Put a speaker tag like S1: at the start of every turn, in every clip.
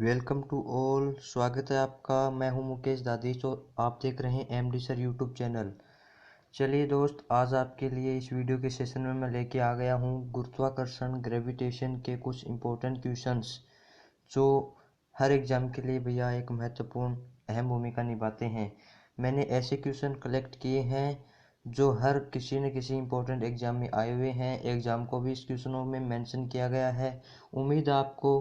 S1: Welcome to all. स्वागत है आपका। मैं हूं मुकेश दादी। तो आप देख रहे हैं एमडी सर यूट्यूब चैनल। चलिए दोस्त, आज आपके लिए इस वीडियो के सेशन में मैं लेके आ गया हूं गुरुत्वाकर्षण ग्रेविटेशन के कुछ इम्पोर्टेंट क्वेश्चंस जो हर एग्ज़ाम के लिए भैया एक महत्वपूर्ण अहम भूमिका निभाते हैं। मैंने ऐसे क्वेश्चन कलेक्ट किए हैं जो हर किसी न किसी इम्पोर्टेंट एग्ज़ाम में आए हुए हैं। एग्ज़ाम को भी इस क्वेश्चनों में मेंशन किया गया है। उम्मीद है आपको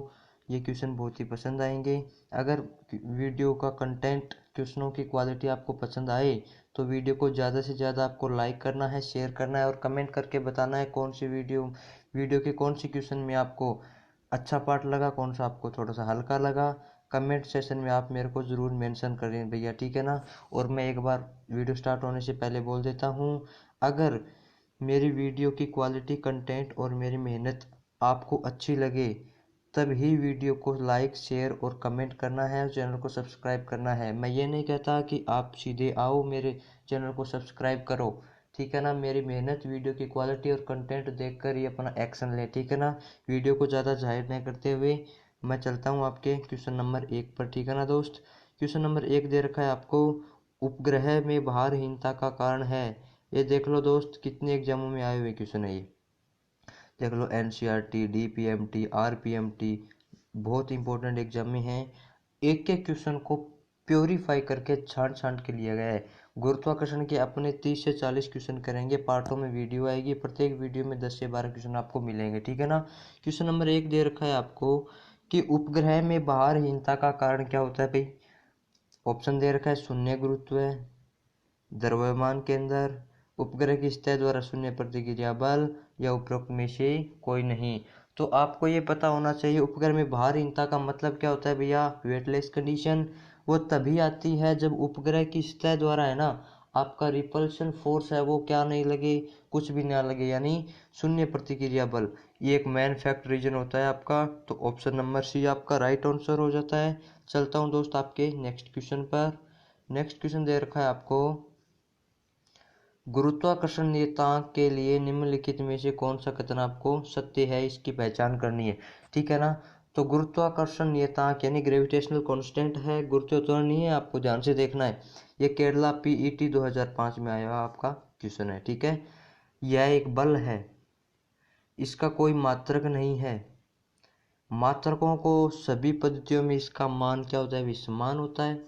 S1: ये क्वेश्चन बहुत ही पसंद आएंगे। अगर वीडियो का कंटेंट, क्वेश्चनों की क्वालिटी आपको पसंद आए तो वीडियो को ज़्यादा से ज़्यादा आपको लाइक करना है, शेयर करना है और कमेंट करके बताना है कौन सी वीडियो के कौन सी क्वेश्चन में आपको अच्छा पार्ट लगा, कौन सा आपको थोड़ा सा हल्का लगा। कमेंट सेशन में आप मेरे को ज़रूर मेंशन करें भैया, ठीक है ना। और मैं एक बार वीडियो स्टार्ट होने से पहले बोल देता हूँ, अगर मेरी वीडियो की क्वालिटी, कंटेंट और मेरी मेहनत आपको अच्छी लगे तभी वीडियो को लाइक, शेयर और कमेंट करना है और चैनल को सब्सक्राइब करना है। मैं ये नहीं कहता कि आप सीधे आओ मेरे चैनल को सब्सक्राइब करो, ठीक है ना। मेरी मेहनत, वीडियो की क्वालिटी और कंटेंट देखकर ही अपना एक्शन ले, ठीक है ना। वीडियो को ज़्यादा जाहिर नहीं करते हुए मैं चलता हूँ आपके क्वेश्चन नंबर 1 पर, ठीक है ना दोस्त। क्वेश्चन नंबर 1 दे रखा है आपको, उपग्रह में भारहीनता का कारण है। ये देख लो दोस्त, कितने एग्जामों में आए हुए क्वेश्चन है ये। देख लो, एनसीईआरटी, डीपीएमटी, आरपीएमटी, बहुत इंपॉर्टेंट एग्जाम में है। एक एक क्वेश्चन को प्योरीफाई करके छांट छांट के लिया गया है। गुरुत्वाकर्षण के अपने 30 से 40 क्वेश्चन करेंगे, पार्टों में वीडियो आएगी, प्रत्येक वीडियो में 10 से 12 क्वेश्चन आपको मिलेंगे, ठीक है ना। क्वेश्चन नंबर 1 दे रखा है आपको कि उपग्रह में भारहीनता का कारण क्या होता है भाई। ऑप्शन दे रखा है, शून्य गुरुत्व, द्रव्यमान के अंदर, उपग्रह की सतह द्वारा शून्य प्रतिक्रिया बल, या उपरोक्त में से कोई नहीं। तो आपको ये पता होना चाहिए उपग्रह में भारहीनता का मतलब क्या होता है भैया। वेटलेस कंडीशन वो तभी आती है जब उपग्रह की सतह द्वारा, है ना, आपका रिपल्शन फोर्स है वो क्या नहीं लगे, कुछ भी ना लगे, यानी शून्य प्रतिक्रिया बल। ये एक मेन फैक्ट रीजन होता है आपका। तो ऑप्शन नंबर सी आपका राइट आंसर हो जाता है। चलता हूँ दोस्त आपके नेक्स्ट क्वेश्चन पर। नेक्स्ट क्वेश्चन दे रखा है आपको, गुरुत्वाकर्षण नियतांक के लिए निम्नलिखित में से कौन सा कथन आपको सत्य है, इसकी पहचान करनी है, ठीक है ना। तो गुरुत्वाकर्षण नियतांक यानी ग्रेविटेशनल कांस्टेंट है, गुरुत्वाकर्षण नहीं है, आपको ध्यान से देखना है। ये केरला पीईटी 2005 में आया हुआ आपका क्वेश्चन है, ठीक है। यह एक बल है, इसका कोई मात्रक नहीं है। मात्रकों को सभी पद्धतियों में इसका मान क्या होता है, भी समान होता है,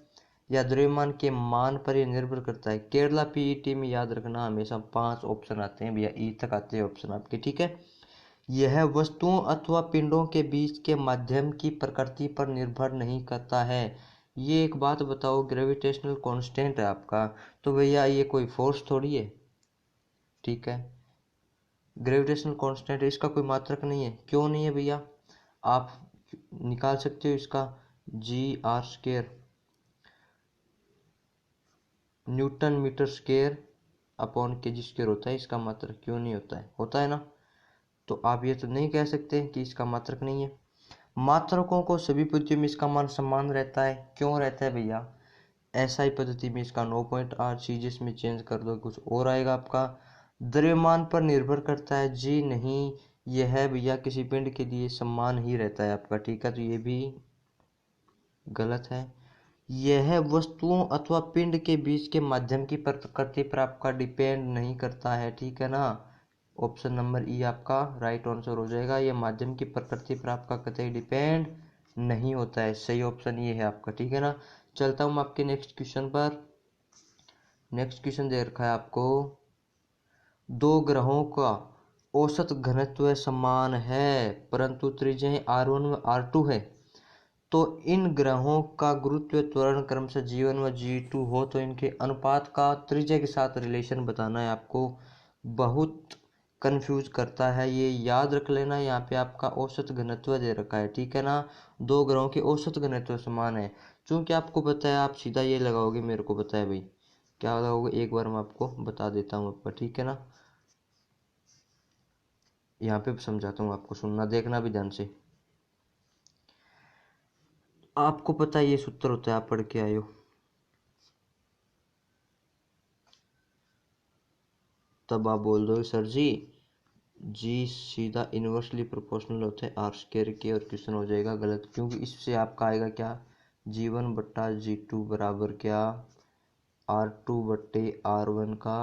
S1: या द्रव्यमान के मान पर यह निर्भर करता है। केरला पीईटी में याद रखना हमेशा 5 ऑप्शन आते हैं भैया, ई तक आते हैं ऑप्शन आपके, ठीक है। यह वस्तुओं अथवा पिंडों के बीच के माध्यम की प्रकृति पर निर्भर नहीं करता है। ये एक बात बताओ, ग्रेविटेशनल कांस्टेंट है आपका, तो भैया ये कोई फोर्स थोड़ी है, ठीक है। ग्रेविटेशनल कांस्टेंट है, इसका कोई मात्रक नहीं है। क्यों नहीं है भैया, आप निकाल सकते हो इसका GR², newton metre square upon kg square होता है। इसका मात्रक क्यों नहीं होता है, होता है ना। तो आप ये तो नहीं कह सकते कि इसका मात्रक नहीं है। मात्रकों को सभी पद्धतियों में इसका मान समान रहता है। क्यों रहता है भैया, एसआई पद्धति में इसका 9.8, सीजीएस में चेंज कर दो कुछ और आएगा आपका। द्रव्यमान पर निर्भर करता है, जी नहीं, यह है भैया किसी पिंड के लिए समान ही रहता है आपका, ठीक है। तो ये भी गलत है। यह वस्तुओं अथवा पिंड के बीच के माध्यम की प्रकृति पर आपका डिपेंड नहीं करता है, ठीक है ना। ऑप्शन नंबर ई आपका राइट आंसर हो जाएगा। यह माध्यम की प्रकृति पर आपका कतई डिपेंड नहीं होता है। सही ऑप्शन ये है आपका, ठीक है ना। चलता हूँ आपके नेक्स्ट क्वेश्चन पर। नेक्स्ट क्वेश्चन दे रखा है आपको, दो ग्रहों का औसत घनत्व समान है परंतु त्रिज्याएं R1 व R2 है, तो इन ग्रहों का गुरुत्व त्वरण क्रमशः G1 व G2 हो तो इनके अनुपात का त्रिज्या के साथ रिलेशन बताना है आपको। बहुत कंफ्यूज करता है ये, याद रख लेना। यहाँ पे आपका औसत घनत्व दे रखा है, ठीक है ना। दो ग्रहों के औसत घनत्व समान है। चूंकि आपको पता है, आप सीधा ये लगाओगे, मेरे को पता है भाई क्या लगाओगे, एक बार मैं आपको बता देता हूँ आपका, ठीक है ना। यहाँ पे समझाता हूँ आपको, सुनना, देखना भी ध्यान से। आपको पता है ये सूत्र होता है, आप पढ़ के आए हो, तब आप बोल दो सर जी जी सीधा इन्वर्सली प्रोपोर्शनल होता है आर स्क्वायर के, और क्वेश्चन हो जाएगा गलत, क्योंकि इससे आपका आएगा क्या, G1 बट्टा G2 बराबर क्या, R2 बट्टे R1 का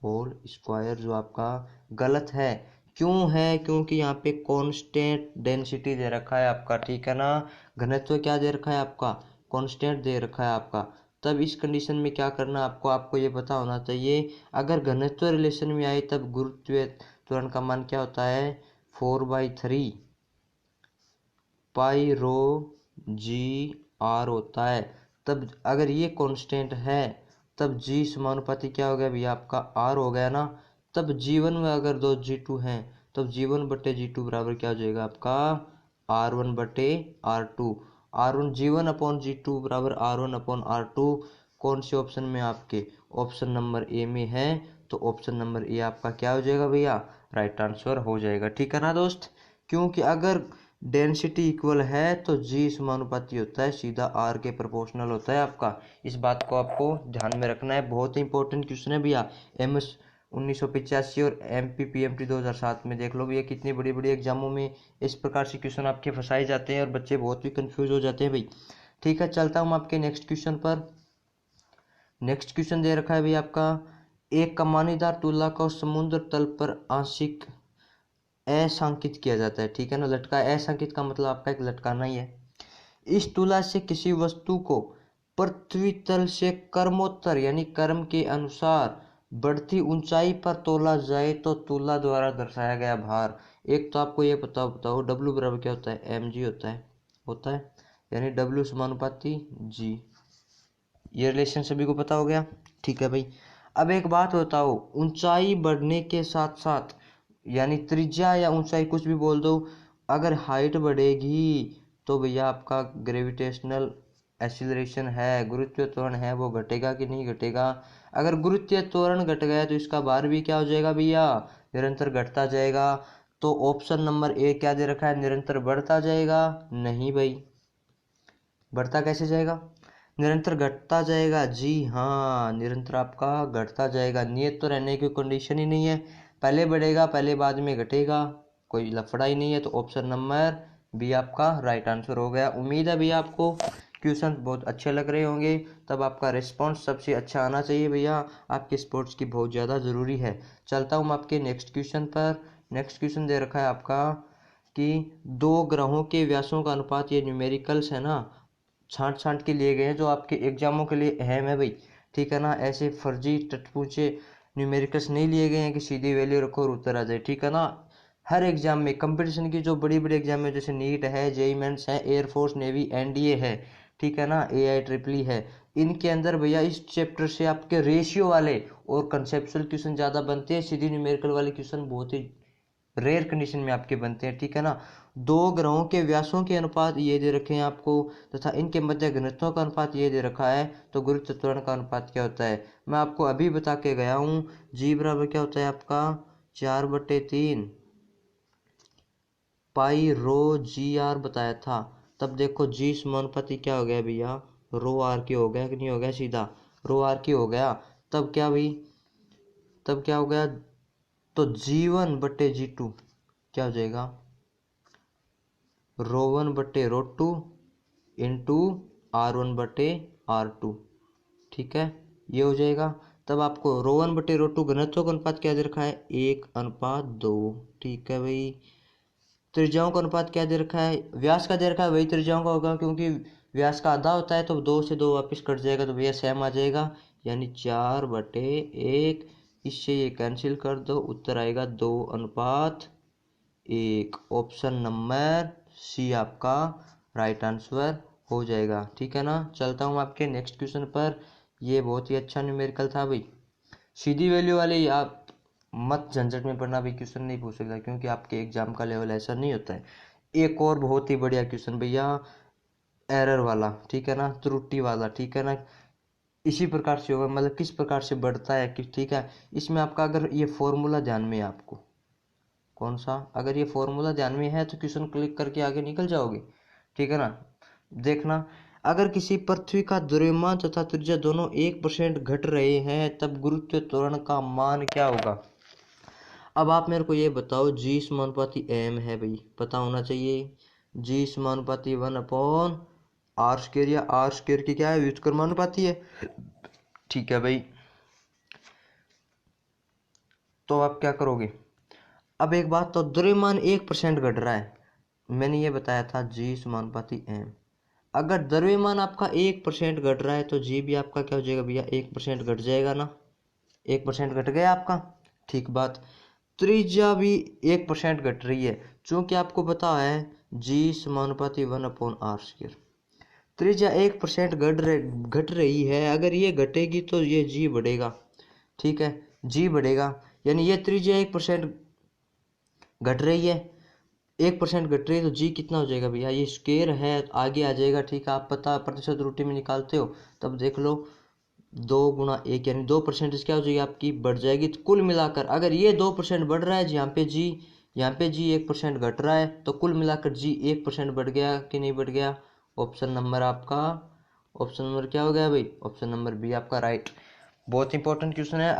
S1: होल स्क्वायर, जो आपका गलत है। क्यों है, क्योंकि यहाँ पे कांस्टेंट डेंसिटी दे रखा है आपका, ठीक है ना, घनत्व क्या दे रखा है आपका, कांस्टेंट दे रखा है आपका। तब इस कंडीशन में क्या करना आपको, आपको ये पता होना चाहिए, अगर घनत्व रिलेशन में आए तब गुरुत्वीय त्वरण का मान क्या होता है, 4/3 पाई रो जी आर होता है। तब अगर ये कांस्टेंट है तब जी समानुपाती क्या हो गया भैया, आपका आर हो गया ना। तब G1 में अगर दो G2 हैं तब G1 बटे G2 बराबर क्या हो जाएगा आपका, R1 बटे R2। R1 G1 upon G2 बराबर R1 अपॉन R2, कौन से ऑप्शन में आपके, ऑप्शन नंबर ए में है, तो ऑप्शन नंबर ए आपका क्या हो जाएगा भैया, राइट आंसर हो जाएगा, ठीक है ना दोस्त। क्योंकि अगर डेंसिटी इक्वल है तो जी समानुपाती होता है, सीधा आर के प्रोपोर्शनल होता है आपका। इस बात को आपको ध्यान में रखना है, बहुत ही इंपॉर्टेंट क्वेश्चन है भैया। MS 1985 और MPPMT 2007 में देख लो भैया, कितनी बड़ी बड़ी एग्जामों में इस प्रकार से क्वेश्चन आपके फंसाए जाते हैं और बच्चे बहुत भी कंफ्यूज हो जाते हैं भाई। ठीक है, चलता हूँ आपके नेक्स्ट क्वेश्चन पर। नेक्स्ट क्वेश्चन दे रखा है भैया आपका, एक कमानीदार तुला को समुद्र तल पर आंशिक असांकित किया जाता है, ठीक है ना, लटका, असांकित का मतलब आपका एक लटकाना ही है। इस तुला से किसी वस्तु को पृथ्वी तल से क्रमोत्तर यानी क्रम के अनुसार बढ़ती ऊंचाई पर तोला जाए तो तुला द्वारा दर्शाया गया भार। एक तो आपको ये बताओ W बराबर क्या होता है, mg होता है, यानी W समानुपाती G। ये रिलेशन सभी को पता हो गया, ठीक है भाई। अब एक बात बताओ, ऊंचाई बढ़ने के साथ साथ, यानी त्रिज्या या ऊंचाई कुछ भी बोल दो, अगर हाइट बढ़ेगी तो भैया आपका ग्रेविटेशनल एक्सीलरेशन है, गुरुत्वीय त्वरण है, वो घटेगा कि नहीं घटेगा। अगर गुरुत्वीय त्वरण घट गया तो इसका भार भी क्या हो जाएगा भैया, निरंतर घटता जाएगा। तो ऑप्शन नंबर ए क्या दे रखा है, निरंतर बढ़ता जाएगा, नहीं भाई, बढ़ता कैसे जाएगा, निरंतर घटता जाएगा, जी हाँ, निरंतर आपका घटता जाएगा, नियत तो रहने की कंडीशन ही नहीं है, पहले बढ़ेगा पहले बाद में घटेगा, कोई लफड़ा ही नहीं है। तो ऑप्शन नंबर बी आपका राइट आंसर हो गया। उम्मीद है भैया आपको क्वेश्चन बहुत अच्छे लग रहे होंगे, तब आपका रिस्पॉन्स सबसे अच्छा आना चाहिए भैया, आपके स्पोर्ट्स की बहुत ज़्यादा ज़रूरी है। चलता हूँ आपके नेक्स्ट क्वेश्चन पर। नेक्स्ट क्वेश्चन दे रखा है आपका कि दो ग्रहों के व्यासों का अनुपात, ये न्यूमेरिकल्स है ना, छांट छांट के लिए गए हैं जो आपके एग्जामों के लिए अहम है भाई, ठीक है ना, ऐसे फर्जी टटपूचे न्यूमेरिकल्स नहीं लिए गए हैं कि सीधी वैल्यू रखो और उत्तर आ जाए, ठीक है ना। हर एग्जाम में कंपटीशन की जो बड़ी बड़ी एग्जाम में, जैसे नीट है, जेई मेंस है, एयरफोर्स नेवी एनडीए है, ठीक है ना, AI ट्रिपल है, इनके अंदर भैया इस चैप्टर से आपके रेशियो वाले और कंसेप्चुअल क्वेश्चन ज़्यादा बनते हैं, सीधी न्यूमेरिकल वाले क्वेश्चन बहुत ही रेयर कंडीशन में आपके बनते हैं, ठीक है ना। दो ग्रहों के व्यासों के अनुपात ये दे रखे हैं आपको, तथा इनके मध्य घनत्वों का अनुपात ये दे रखा है, तो गुरुत्व त्वरण का अनुपात क्या होता है, मैं आपको अभी बता के गया हूँ। जी बराबर क्या होता है आपका, 4/3 पाई रो GR बताया था। तब देखो जी समानुपाती क्या हो गया भैया, रो आर की हो गया कि नहीं हो गया, सीधा रो आर की हो गया। तब क्या भाई, तब क्या हो गया, तो G1/G2 क्या हो जाएगा, रो 1/रो 2 इंटू R1/R2, ठीक है, ये हो जाएगा। तब आपको रो 1/रो 2 घनत्व का अनुपात क्या दे रखा है, 1/2, ठीक है भाई। त्रिज्याओं का अनुपात क्या दे रखा है, व्यास का दे रखा है, वही त्रिज्याओं का होगा, क्योंकि व्यास का आधा होता है तो 2 से 2 वापस कट जाएगा, तो भैया सेम आ जाएगा, यानी 4/1। इससे ये कैंसिल कर दो, उत्तर आएगा 2/1। ऑप्शन नंबर सी आपका राइट आंसर हो जाएगा, ठीक है ना। चलता हूँ आपके नेक्स्ट क्वेश्चन पर। ये बहुत ही अच्छा न्यूमेरिकल था भाई, सीधी वैल्यू वाले आप मत झंझट में पड़ना भाई, क्वेश्चन नहीं पूछ सकता, क्योंकि आपके एग्जाम का लेवल ऐसा नहीं होता है। एक और बहुत ही बढ़िया क्वेश्चन भैया, एरर वाला, ठीक है ना, त्रुटि वाला, ठीक है ना, इसी प्रकार से होगा, मतलब किस प्रकार से बढ़ता है कि, ठीक है। इसमें आपका अगर ये फॉर्मूला ध्यान में है आपको, कौन सा, अगर ये फॉर्मूला ध्यान में है तो क्वेश्चन क्लिक करके आगे निकल जाओगे, ठीक है ना। देखना, अगर किसी पृथ्वी का द्रव्यमान तथा त्रिज्या दोनों 1% घट रहे हैं तब गुरुत्व त्वरण का मान क्या होगा। अब आप मेरे को ये बताओ, जी समानुपाती एम है भाई, पता होना चाहिए। जी समानुपाती 1/r², या r² की क्या है, व्युत्क्रमानुपाती है। ठीक है भाई, तो आप क्या करोगे। अब एक बात, तो द्रव्यमान 1% घट रहा है, मैंने ये बताया था जी समानुपाती एम। अगर द्रव्यमान आपका 1% घट रहा है तो जी भी आपका क्या हो जाएगा भैया, 1% घट जाएगा ना। 1% घट गया आपका, ठीक बात। त्रिज्या भी 1% घट रही है, क्योंकि आपको पता है जी समानुपाती 1/r²। त्रिज्या 1% घट रही है, अगर ये घटेगी तो ये जी बढ़ेगा। ठीक है, जी बढ़ेगा, यानी ये त्रिज्या 1% घट रही है, 1% घट रही है, तो जी कितना हो जाएगा भैया, ये स्क्वायर है, आगे आ जाएगा। ठीक है, आप पता प्रतिशत त्रुटि में निकालते हो, तब देख लो 2 × 1 यानी 2% क्या हो जाएगी आपकी, बढ़ जाएगी। तो कुल मिलाकर अगर ये 2% बढ़ रहा है जी, यहाँ पे जी 1% घट रहा है, तो कुल मिलाकर जी 1% बढ़ गया कि नहीं बढ़ गया। ऑप्शन नंबर आपका, ऑप्शन नंबर क्या हो गया भाई, ऑप्शन नंबर बी आपका राइट। बहुत इंपॉर्टेंट क्वेश्चन है,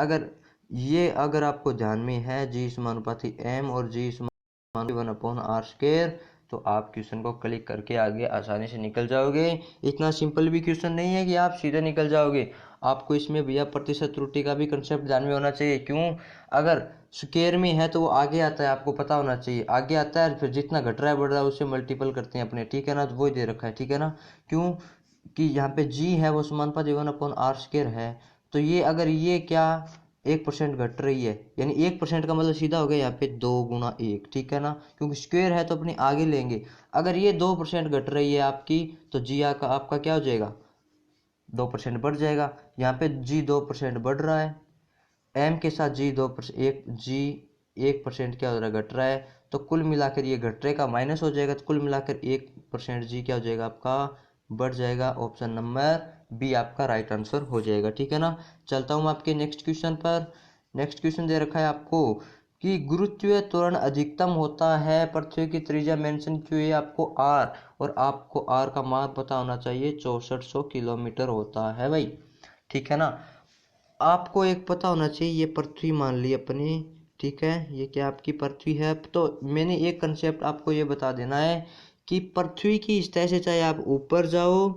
S1: अगर आपको ध्यान में है जी समानुपाती एम और जी समानुपाती 1/r², तो आप क्वेश्चन को क्लिक करके आगे आसानी से निकल जाओगे। इतना सिंपल भी क्वेश्चन नहीं है कि आप सीधे निकल जाओगे, आपको इसमें भैया प्रतिशत त्रुटि का भी कंसेप्ट ध्यान में होना चाहिए। क्यों, अगर स्क्वायर में है तो वो आगे आता है, आपको पता होना चाहिए, आगे आता है, फिर जितना घट रहा है बढ़ रहा है उससे मल्टीपल करते हैं अपने। ठीक है ना, तो वही दे रखा है। ठीक है ना, क्यों कि यहाँ पे जी है वो समानुपाती 1/r² है, तो ये अगर ये क्या 1% घट रही है, यानी 1% का मतलब सीधा हो गया यहाँ पे 2 × 1। ठीक है ना, क्योंकि स्क्वायर है तो अपने आगे लेंगे। अगर ये 2% घट रही है आपकी, तो जी आपका क्या हो जाएगा, 2% बढ़ जाएगा। यहाँ पे जी 2% बढ़ रहा है, एम के साथ जी 2%, जी 1% क्या हो रहा है, घट रहा है, तो कुल मिलाकर ये घटने का माइनस हो जाएगा, तो कुल मिलाकर 1% जी क्या हो जाएगा आपका, बढ़ जाएगा। ऑप्शन नंबर बी आपका राइट आंसर हो जाएगा। ठीक है ना, चलता हूँ आपके नेक्स्ट क्वेश्चन पर। नेक्स्ट क्वेश्चन दे रखा है आपको कि गुरुत्वीय त्वरण अधिकतम होता है, पृथ्वी की त्रिज्या मेंशन की हुई है आपको आर, और आपको आर का मान पता होना चाहिए, 6400 किलोमीटर होता है भाई। ठीक है ना, आपको एक पता होना चाहिए, ये पृथ्वी मान ली अपने। ठीक है, ये क्या आपकी पृथ्वी है, तो मैंने एक कंसेप्ट आपको ये बता देना है कि पृथ्वी की सतह से चाहे आप ऊपर जाओ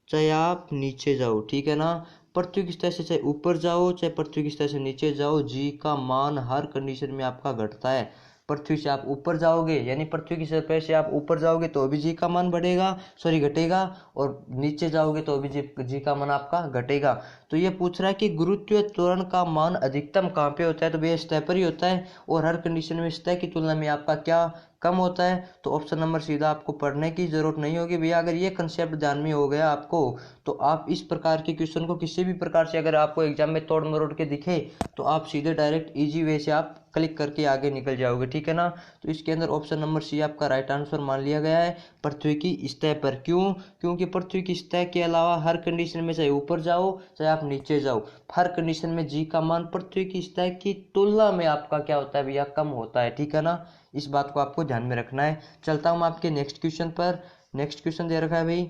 S1: चाहे आप नीचे जाओ, ठीक है ना, पृथ्वी की सतह से चाहे ऊपर जाओ चाहे पृथ्वी की सतह से नीचे जाओ, जी का मान हर कंडीशन में आपका घटता है। पृथ्वी से आप ऊपर जाओगे, यानी पृथ्वी की सतह से आप ऊपर जाओगे तो भी जी का मान बढ़ेगा, सॉरी घटेगा, और नीचे जाओगे तो भी जी का मान आपका घटेगा। तो ये पूछ रहा है कि गुरुत्वीय त्वरण का मान अधिकतम कहाँ पे होता है, तो भैया सतह पर ही होता है, और हर कंडीशन में सतह की तुलना में आपका क्या कम होता है। तो ऑप्शन नंबर सीधा आपको पढ़ने की जरूरत नहीं होगी भैया, अगर ये कंसेप्ट ध्यान में हो गया आपको, तो आप इस प्रकार के क्वेश्चन को किसी भी प्रकार से अगर आपको एग्जाम में तोड़ मरोड़ के दिखे, तो आप सीधे डायरेक्ट इजी वे से आप क्लिक करके आगे निकल जाओगे। ठीक है ना, तो इसके अंदर ऑप्शन नंबर सी आपका राइट आंसर मान लिया गया है, पृथ्वी की सतह पर। क्यों, क्योंकि पृथ्वी की सतह के अलावा हर कंडीशन में चाहे ऊपर जाओ चाहे आप नीचे जाओ, हर कंडीशन में जी का मान पृथ्वी की सतह की तुलना में आपका क्या होता है भैया, कम होता है। ठीक है ना, इस बात को आपको ध्यान में रखना है। चलता हूँ आपके नेक्स्ट क्वेश्चन पर। नेक्स्ट क्वेश्चन दे रखा है भाई,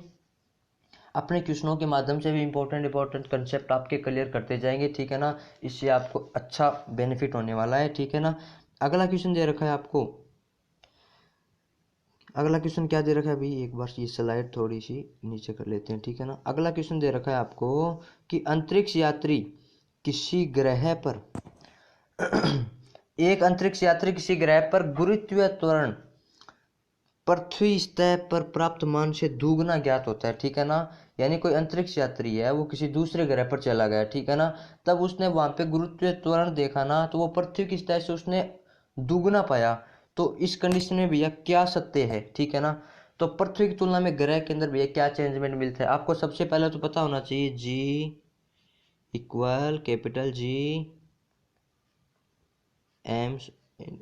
S1: अपने क्वेश्चनों के माध्यम से भी इंपॉर्टेंट कंसेप्ट आपके क्लियर करते जाएंगे। ठीक है ना, इससे आपको अच्छा बेनिफिट होने वाला है। ठीक है ना, अगला क्वेश्चन दे रखा है आपको, अगला क्वेश्चन क्या दे रखा है भाई, एक बार ये स्लाइड थोड़ी सी नीचे कर लेते हैं। ठीक है ना, अगला क्वेश्चन दे रखा है आपको कि अंतरिक्ष यात्री किसी ग्रह पर एक अंतरिक्ष यात्री किसी ग्रह पर गुरुत्वीय त्वरण पृथ्वी सतह पर प्राप्त मान से दुगना ज्ञात होता है। ठीक है ना, यानी कोई अंतरिक्ष यात्री है, वो किसी दूसरे ग्रह पर चला गया, ठीक है ना, तब उसने वहां पे गुरुत्वीय त्वरण देखा ना, तो वो पृथ्वी की सतह से उसने दुगना पाया। तो इस कंडीशन में भैया क्या सत्य है, ठीक है ना, तो पृथ्वी की तुलना में ग्रह के अंदर भैया क्या चेंजमेंट मिलता है, आपको सबसे पहले तो पता होना चाहिए जी इक्वल कैपिटल जी एम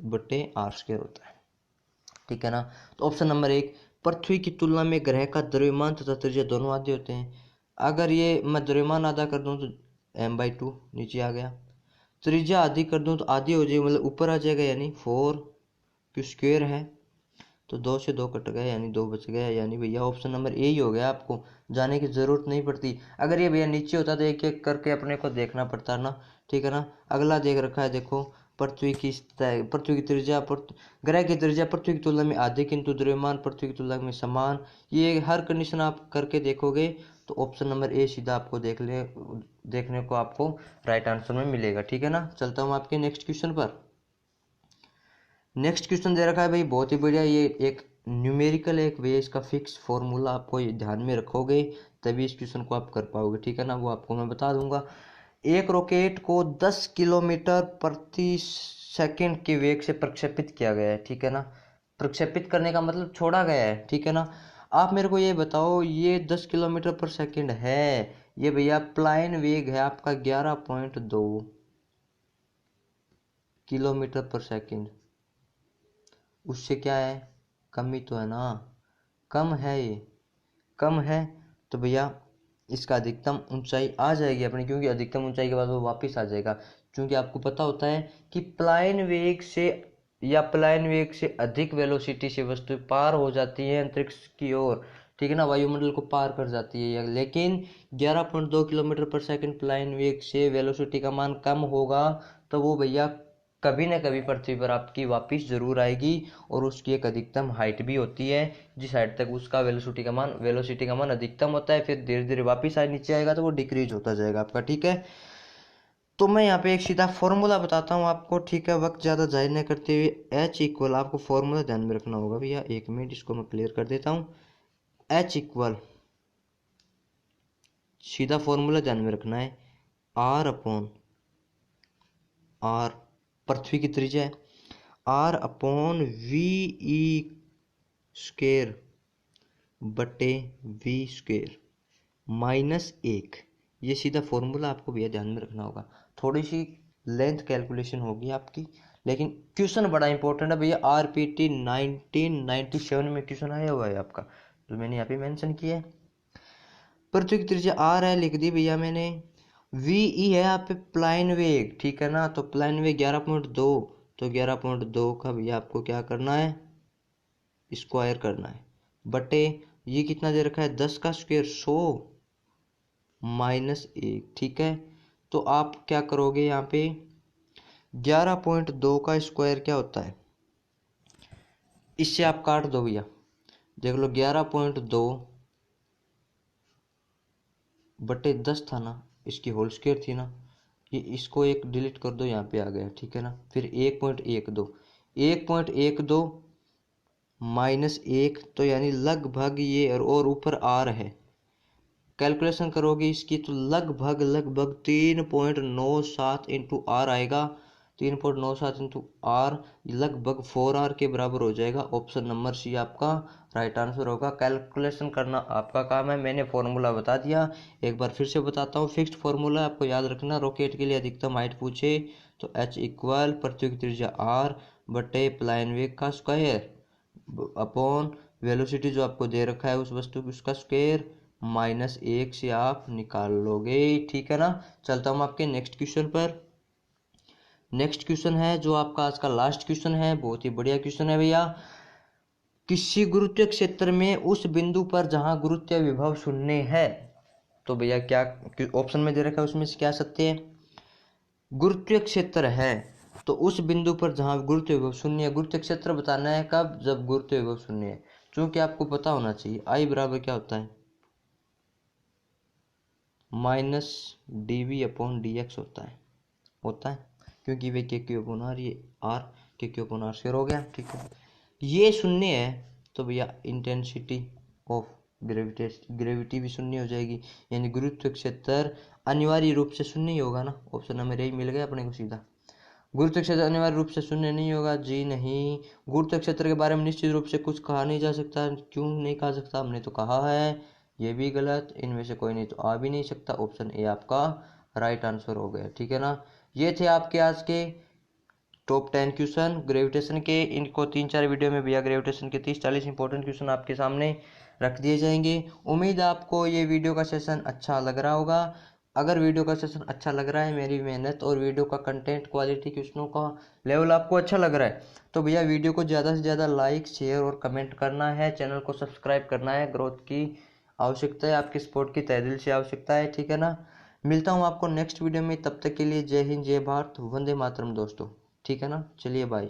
S1: बटे r² होता है। ठीक है ना, तो ऑप्शन नंबर 1, पृथ्वी की तुलना में ग्रह का द्रव्यमान तथा त्रिज्या दोनों आधे होते हैं। अगर ये मैं द्रव्यमान आधा कर दूं तो m/2 नीचे आ गया, त्रिज्या आधी कर दूं तो आधी हो जाएगी, मतलब ऊपर आ जाएगा, यानी 4 क्यों स्क्वायर है, तो 2 से 2 कट गया यानी 2 बच गया, यानी भैया ऑप्शन नंबर ए ही हो गया, आपको जाने की जरूरत नहीं पड़ती। अगर ये भैया नीचे होता तो एक एक करके अपने को देखना पड़ता ना। ठीक है ना, अगला देख रखा है देखो, पृथ्वी की त्रिज्या ग्रह की त्रिज्या पृथ्वी की तुलना में अधिक किंतु द्रव्यमान पृथ्वी की तुलना में समान। ये हर कंडीशन आप करके देखोगे तो ऑप्शन नंबर ए सीधा आपको देखने को आपको राइट आंसर में मिलेगा। ठीक है ना। चलता हूँ आपके नेक्स्ट क्वेश्चन पर। नेक्स्ट क्वेश्चन दे रखा है भाई, बहुत ही बढ़िया। ये एक न्यूमेरिकल एक वे, इसका फिक्स फॉर्मूला आपको ये ध्यान में रखोगे तभी इस क्वेश्चन को आप कर पाओगे। ठीक है ना। वो आपको मैं बता दूंगा। एक रॉकेट को 10 किलोमीटर प्रति सेकंड के वेग से प्रक्षेपित किया गया है। ठीक है ना। प्रक्षेपित करने का मतलब छोड़ा गया है। ठीक है ना। आप मेरे को ये बताओ, ये 10 किलोमीटर पर सेकंड है, ये भैया प्लाइन वेग है आपका 11.2 किलोमीटर पर सेकंड। उससे क्या है, कम ही तो है ना, कम है, ये कम है। तो भैया इसका अधिकतम ऊंचाई आ जाएगी अपनी, क्योंकि अधिकतम ऊंचाई के बाद वो वापस आ जाएगा। क्योंकि आपको पता होता है कि प्लाइन वेग से या प्लाइन वेग से अधिक वेलोसिटी से वस्तु पार हो जाती है अंतरिक्ष की ओर। ठीक है ना। वायुमंडल को पार कर जाती है। लेकिन 11.2 किलोमीटर पर सेकंड प्लाइन वेग से वेलोसिटी का मान कम होगा तो वो भैया कभी ना कभी पृथ्वी पर आपकी वापस जरूर आएगी। और उसकी एक अधिकतम हाइट भी होती है, जिस हाइट तक उसका वेलोसिटी का मान अधिकतम होता है, फिर धीरे धीरे वापस नीचे आएगा तो वो डिक्रीज होता जाएगा आपका। ठीक है। तो मैं यहाँ पे एक सीधा फॉर्मूला बताता हूँ आपको। ठीक है। वक्त ज़्यादा जाहिर न करते हुए H इक्वल, आपको फॉर्मूला ध्यान में रखना होगा भैया। एक मिनट, इसको मैं क्लियर कर देता हूँ। H इक्वल, सीधा फॉर्मूला ध्यान में रखना है, R अपॉन आर, पृथ्वी की त्रिज्या है, R upon V E square बटे वी स्क्वेयर माइनस 1। ये सीधा फॉर्मूला आपको भैया ध्यान में रखना होगा। थोड़ी सी लेंथ कैलकुलेशन होगी आपकी, लेकिन क्वेश्चन बड़ा इंपॉर्टेंट है भैया। RPT 1997 में क्वेश्चन आया हुआ है आपका, जो मैंने यहाँ पे मेंशन किया है। पृथ्वी की त्रिज्या R है, लिख दी भैया मैंने। VE है यहाँ पे प्लाइन वेग। ठीक है ना। तो प्लाइन वेग 11.2, तो 11.2 का भैया आपको क्या करना है, स्क्वायर करना है, बटे ये कितना दे रखा है, 10 का स्क्वायर 100 माइनस 1। ठीक है। तो आप क्या करोगे यहाँ पे, 11.2 का स्क्वायर क्या होता है, इससे आप काट दो भैया। देख लो 11.2 बटे 10 था ना, इसकी होल स्क्वायर थी ना, ये इसको एक डिलीट कर दो, यहाँ पे आ गया। ठीक है ना। फिर 1.12 माइनस 1, तो यानी लगभग ये, और ऊपर आर है, कैलकुलेशन करोगे इसकी तो लगभग 3.97 इंटू आर आएगा। 3.97 इंटू आर लगभग 4R के बराबर हो जाएगा। ऑप्शन नंबर सी आपका राइट आंसर होगा। कैलकुलेशन करना आपका काम है, मैंने फॉर्मूला बता दिया। एक बार फिर से बताता हूँ, फिक्स्ड फॉर्मूला आपको याद रखना। रॉकेट के लिए अधिकतम हाइट पूछे तो H इक्वल पृथ्वी की त्रिज्या R बटे प्लाइन वेग का स्क्वायर अपॉन वेलोसिटी जो आपको दे रखा है उस वस्तु की, उसका स्क्वायर माइनस 1 से आप निकाल लोगे। ठीक है ना। चलता हूँ आपके नेक्स्ट क्वेश्चन पर। नेक्स्ट क्वेश्चन है जो आपका आज का लास्ट क्वेश्चन है, बहुत ही बढ़िया क्वेश्चन है भैया। किसी गुरुत्वीय क्षेत्र में उस बिंदु पर जहां गुरुत्वीय विभव शून्य है, तो भैया क्या ऑप्शन में दे रखा है उसमें से क्या सत्य है, गुरुत्वीय क्षेत्र है तो उस बिंदु पर जहां गुरुत्वीय विभव शून्य है। गुरुत्वीय क्षेत्र बताना है कब, जब गुरुत्वीय विभव शून्य है। क्योंकि आपको पता होना चाहिए आई बराबर क्या होता है, माइनस dv अपॉन dx होता है, क्योंकि वे के क्यू अपॉन आर, ये आर के क्यू अपॉन आर स्क्वायर हो गया। ठीक है। ये शून्य है तो भैया इंटेंसिटी ऑफ ग्रेविटी भी शून्य हो जाएगी, यानी गुरुत्व क्षेत्र अनिवार्य रूप से शून्य ही होगा ना। ऑप्शन नंबर यही मिल गया अपने को सीधा। गुरुत्व क्षेत्र अनिवार्य रूप से शून्य नहीं होगा, जी नहीं। गुरुत्व क्षेत्र के बारे में निश्चित रूप से कुछ कहा नहीं जा सकता। क्यों नहीं कहा सकता, हमने तो कहा है, ये भी गलत, इनमें से कोई नहीं तो आ भी नहीं सकता। ऑप्शन ए आपका राइट आंसर हो गया। ठीक है ना। ये थे आपके आज के टॉप 10 क्वेश्चन ग्रेविटेशन के। इनको 3-4 वीडियो में भैया ग्रेविटेशन के 30-40 इंपॉर्टेंट क्वेश्चन आपके सामने रख दिए जाएंगे। उम्मीद है आपको ये वीडियो का सेशन अच्छा लग रहा होगा। अगर वीडियो का सेशन अच्छा लग रहा है, मेरी मेहनत और वीडियो का कंटेंट क्वालिटी क्वेश्चनों का लेवल आपको अच्छा लग रहा है, तो भैया वीडियो को ज़्यादा से ज़्यादा लाइक शेयर और कमेंट करना है। चैनल को सब्सक्राइब करना है। ग्रोथ की आवश्यकता है, आपकी सपोर्ट की तहे दिल से आवश्यकता है। ठीक है ना। मिलता हूँ आपको नेक्स्ट वीडियो में, तब तक के लिए जय हिंद जय भारत वंदे मातरम दोस्तों। ठीक है ना। चलिए बाय।